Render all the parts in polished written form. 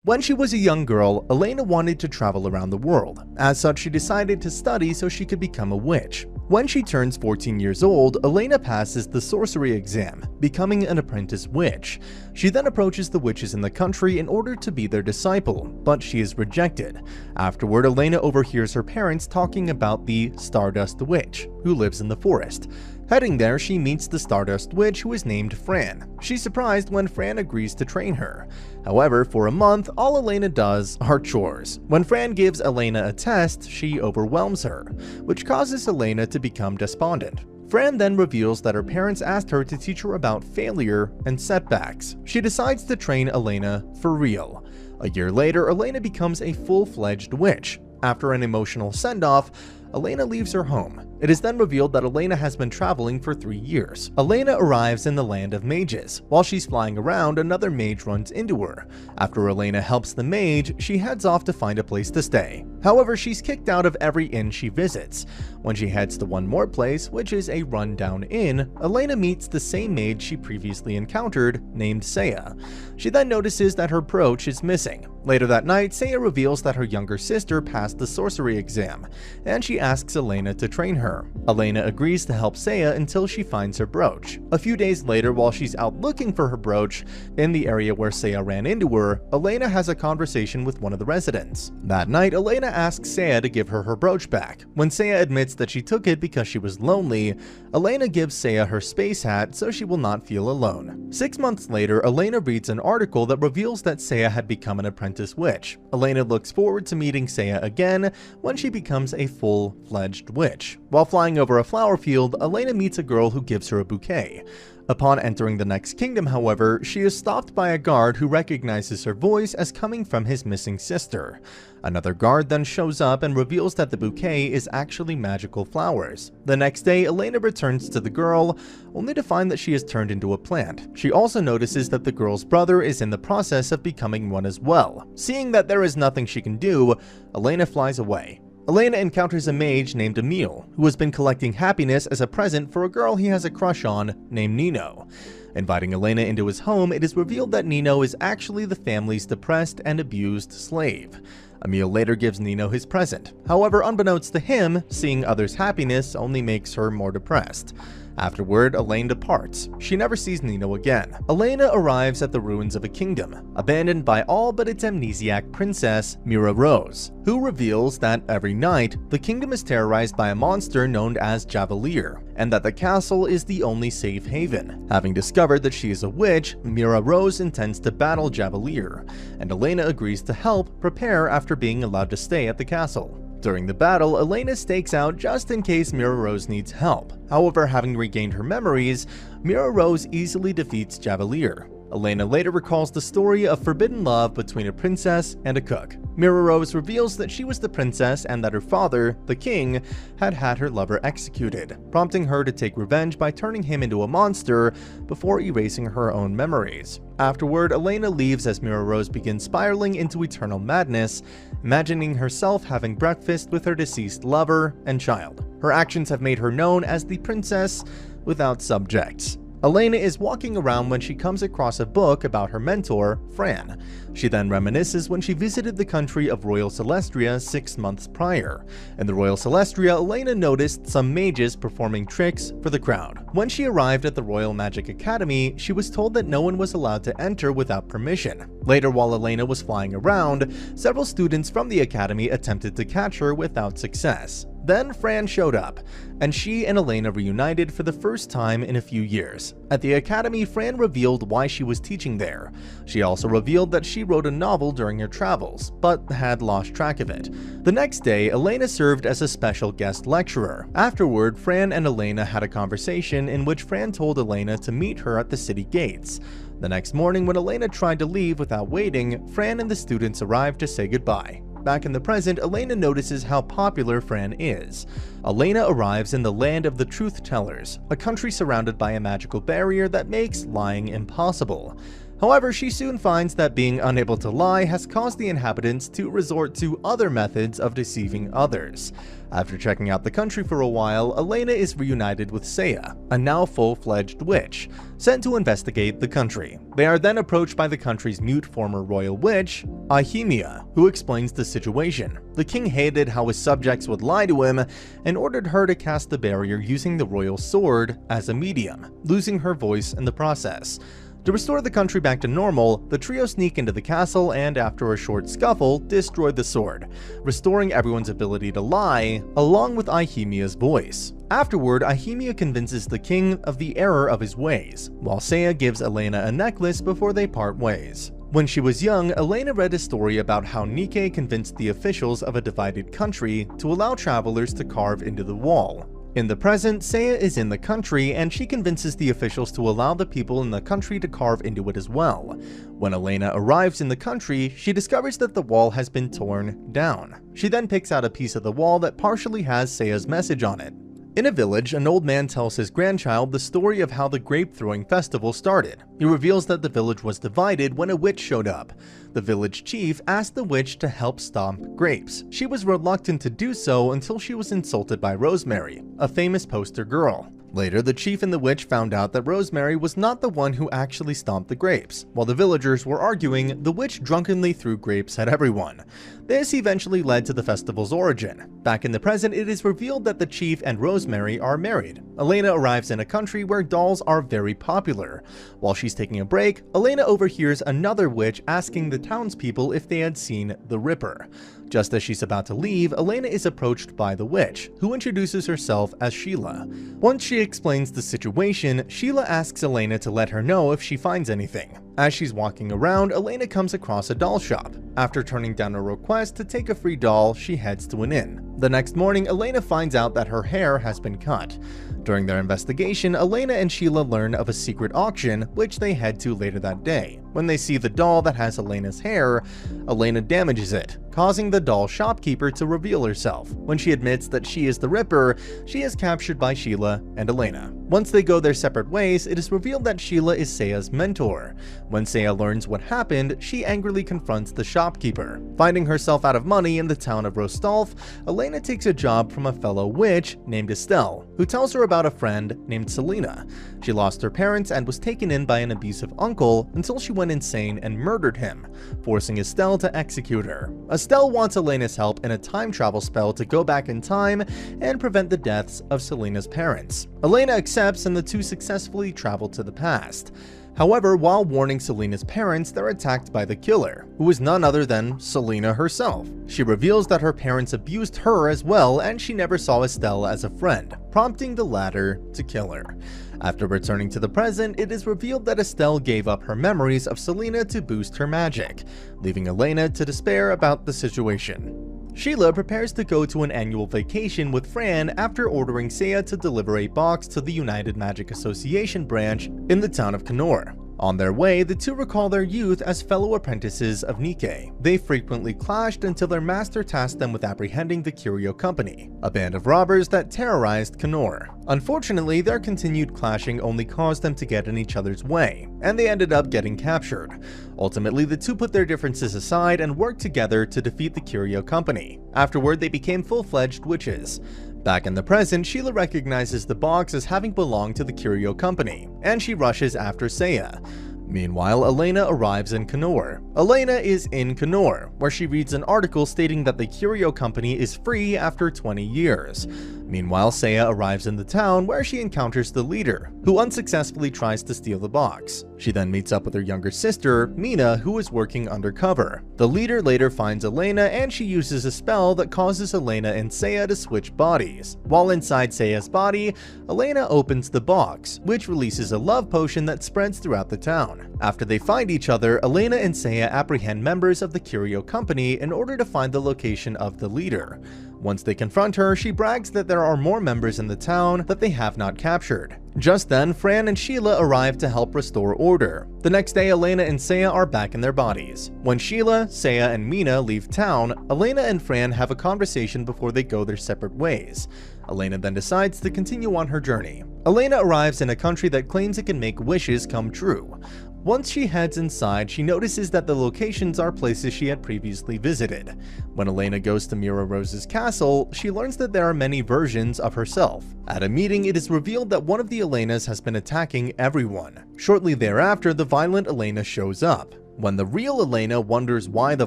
When she was a young girl, Elaina wanted to travel around the world. As such, she decided to study so she could become a witch. When she turns 14 years old, Elaina passes the sorcery exam, becoming an apprentice witch. She then approaches the witches in the country in order to be their disciple, but she is rejected. Afterward, Elaina overhears her parents talking about the Stardust Witch, who lives in the forest. Heading there, she meets the Stardust Witch, who is named Fran. She's surprised when Fran agrees to train her. However, for a month, all Elaina does are chores. When Fran gives Elaina a test, she overwhelms her, which causes Elaina to become despondent. Fran then reveals that her parents asked her to teach her about failure and setbacks. She decides to train Elaina for real. A year later, Elaina becomes a full-fledged witch. After an emotional send-off, Elaina leaves her home. It is then revealed that Elaina has been traveling for 3 years. Elaina arrives in the land of mages. While she's flying around, another mage runs into her. After Elaina helps the mage, she heads off to find a place to stay. However, she's kicked out of every inn she visits. When she heads to one more place, which is a rundown inn, Elaina meets the same mage she previously encountered, named Saya. She then notices that her brooch is missing. Later that night, Saya reveals that her younger sister passed the sorcery exam, and she asks Elaina to train her. Elaina agrees to help Saya until she finds her brooch. A few days later, while she's out looking for her brooch in the area where Saya ran into her, Elaina has a conversation with one of the residents. That night, Elaina asks Saya to give her her brooch back. When Saya admits that she took it because she was lonely, Elaina gives Saya her space hat so she will not feel alone. 6 months later, Elaina reads an article that reveals that Saya had become an apprentice witch. Elaina looks forward to meeting Saya again when she becomes a full-fledged witch. While flying over a flower field, Elaina meets a girl who gives her a bouquet. Upon entering the next kingdom, however, she is stopped by a guard who recognizes her voice as coming from his missing sister. Another guard then shows up and reveals that the bouquet is actually magical flowers. The next day, Elaina returns to the girl, only to find that she has turned into a plant. She also notices that the girl's brother is in the process of becoming one as well. Seeing that there is nothing she can do, Elaina flies away. Elaina encounters a mage named Emil, who has been collecting happiness as a present for a girl he has a crush on named Nino. Inviting Elaina into his home, it is revealed that Nino is actually the family's depressed and abused slave. Emil later gives Nino his present. However, unbeknownst to him, seeing others' happiness only makes her more depressed. Afterward, Elaina departs. She never sees Nino again. Elaina arrives at the ruins of a kingdom, abandoned by all but its amnesiac princess, Mira Rose, who reveals that every night, the kingdom is terrorized by a monster known as Javelier, and that the castle is the only safe haven. Having discovered that she is a witch, Mira Rose intends to battle Javelier, and Elaina agrees to help prepare after being allowed to stay at the castle. During the battle, Elaina stakes out just in case Mira Rose needs help. However, having regained her memories, Mira Rose easily defeats Javelier. Elaina later recalls the story of forbidden love between a princess and a cook. Mira Rose reveals that she was the princess and that her father, the king, had had her lover executed, prompting her to take revenge by turning him into a monster before erasing her own memories. Afterward, Elaina leaves as Mira Rose begins spiraling into eternal madness, imagining herself having breakfast with her deceased lover and child. Her actions have made her known as the princess without subjects. Elaina is walking around when she comes across a book about her mentor, Fran. She then reminisces when she visited the country of Royal Celestria 6 months prior. In the Royal Celestria, Elaina noticed some mages performing tricks for the crowd. When she arrived at the Royal Magic Academy, she was told that no one was allowed to enter without permission. Later, while Elaina was flying around, several students from the academy attempted to catch her without success. Then Fran showed up, and she and Elaina reunited for the first time in a few years. At the academy, Fran revealed why she was teaching there. She also revealed that she wrote a novel during her travels, but had lost track of it. The next day, Elaina served as a special guest lecturer. Afterward, Fran and Elaina had a conversation in which Fran told Elaina to meet her at the city gates. The next morning, when Elaina tried to leave without waiting, Fran and the students arrived to say goodbye. Back in the present, Elaina notices how popular Fran is. Elaina arrives in the land of the Truth Tellers, a country surrounded by a magical barrier that makes lying impossible. However, she soon finds that being unable to lie has caused the inhabitants to resort to other methods of deceiving others. After checking out the country for a while, Elaina is reunited with Saya, a now full-fledged witch, sent to investigate the country. They are then approached by the country's mute former royal witch, Elaina, who explains the situation. The king hated how his subjects would lie to him and ordered her to cast the barrier using the royal sword as a medium, losing her voice in the process. To restore the country back to normal, the trio sneak into the castle and, after a short scuffle, destroy the sword, restoring everyone's ability to lie, along with Elaina's voice. Afterward, Elaina convinces the king of the error of his ways, while Saya gives Elaina a necklace before they part ways. When she was young, Elaina read a story about how Nike convinced the officials of a divided country to allow travelers to carve into the wall. In the present, Saya is in the country and she convinces the officials to allow the people in the country to carve into it as well. When Elaina arrives in the country, she discovers that the wall has been torn down. She then picks out a piece of the wall that partially has Saya's message on it. In a village, an old man tells his grandchild the story of how the grape-throwing festival started. He reveals that the village was divided when a witch showed up. The village chief asked the witch to help stomp grapes. She was reluctant to do so until she was insulted by Rosemary, a famous poster girl. Later, the chief and the witch found out that Rosemary was not the one who actually stomped the grapes. While the villagers were arguing, the witch drunkenly threw grapes at everyone. This eventually led to the festival's origin. Back in the present, it is revealed that the chief and Rosemary are married. Elaina arrives in a country where dolls are very popular. While she's taking a break, Elaina overhears another witch asking the townspeople if they had seen the Ripper. Just as she's about to leave, Elaina is approached by the witch, who introduces herself as Sheila. Once she explains the situation, Sheila asks Elaina to let her know if she finds anything. As she's walking around, Elaina comes across a doll shop. After turning down a request to take a free doll, she heads to an inn. The next morning, Elaina finds out that her hair has been cut. During their investigation, Elaina and Sheila learn of a secret auction, which they head to later that day. When they see the doll that has Elena's hair, Elaina damages it, causing the doll shopkeeper to reveal herself. When she admits that she is the Ripper, she is captured by Sheila and Elaina. Once they go their separate ways, it is revealed that Sheila is Saya's mentor. When Saya learns what happened, she angrily confronts the shopkeeper. Finding herself out of money in the town of Rostolf, Elaina takes a job from a fellow witch named Estelle, who tells her about a friend named Selena. She lost her parents and was taken in by an abusive uncle until she went insane and murdered him, forcing Estelle to execute her. Estelle wants Elena's help in a time travel spell to go back in time and prevent the deaths of Selena's parents. Elaina accepts and the two successfully travel to the past. However, while warning Selena's parents, they're attacked by the killer, who is none other than Selena herself. She reveals that her parents abused her as well and she never saw Estelle as a friend, prompting the latter to kill her. After returning to the present, it is revealed that Estelle gave up her memories of Selena to boost her magic, leaving Elaina to despair about the situation. Sheila prepares to go to an annual vacation with Fran after ordering Saya to deliver a box to the United Magic Association branch in the town of Connor. On their way, the two recall their youth as fellow apprentices of Nike. They frequently clashed until their master tasked them with apprehending the Curio Company, a band of robbers that terrorized Connor. Unfortunately, their continued clashing only caused them to get in each other's way, and they ended up getting captured. Ultimately, the two put their differences aside and worked together to defeat the Curio Company. Afterward, they became full-fledged witches. Back in the present, Sheila recognizes the box as having belonged to the Curio Company, and she rushes after Saya. Meanwhile, Elaina arrives in Connor. Elaina is in Connor, where she reads an article stating that the Curio Company is free after 20 years. Meanwhile, Saya arrives in the town where she encounters the leader, who unsuccessfully tries to steal the box. She then meets up with her younger sister, Mina, who is working undercover. The leader later finds Elaina and she uses a spell that causes Elaina and Saya to switch bodies. While inside Saya's body, Elaina opens the box, which releases a love potion that spreads throughout the town. After they find each other, Elaina and Saya apprehend members of the Curio Company in order to find the location of the leader. Once they confront her, she brags that there are more members in the town that they have not captured. Just then, Fran and Sheila arrive to help restore order. The next day, Elaina and Saya are back in their bodies. When Sheila, Saya, and Mina leave town, Elaina and Fran have a conversation before they go their separate ways. Elaina then decides to continue on her journey. Elaina arrives in a country that claims it can make wishes come true. Once she heads inside, she notices that the locations are places she had previously visited. When Elaina goes to Mira Rose's castle, she learns that there are many versions of herself. At a meeting, it is revealed that one of the Elainas has been attacking everyone. Shortly thereafter, the violent Elaina shows up. When the real Elaina wonders why the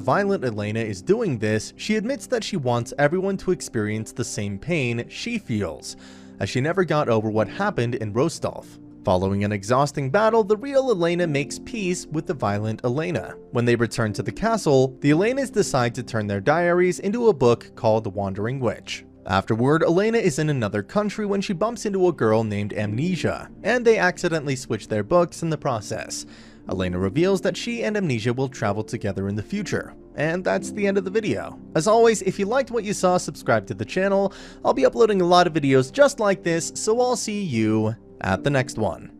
violent Elaina is doing this, she admits that she wants everyone to experience the same pain she feels, as she never got over what happened in Rostov. Following an exhausting battle, the real Elaina makes peace with the violent Elaina. When they return to the castle, the Elainas decide to turn their diaries into a book called The Wandering Witch. Afterward, Elaina is in another country when she bumps into a girl named Amnesia, and they accidentally switch their books in the process. Elaina reveals that she and Amnesia will travel together in the future. And that's the end of the video. As always, if you liked what you saw, subscribe to the channel. I'll be uploading a lot of videos just like this, so I'll see you at the next one.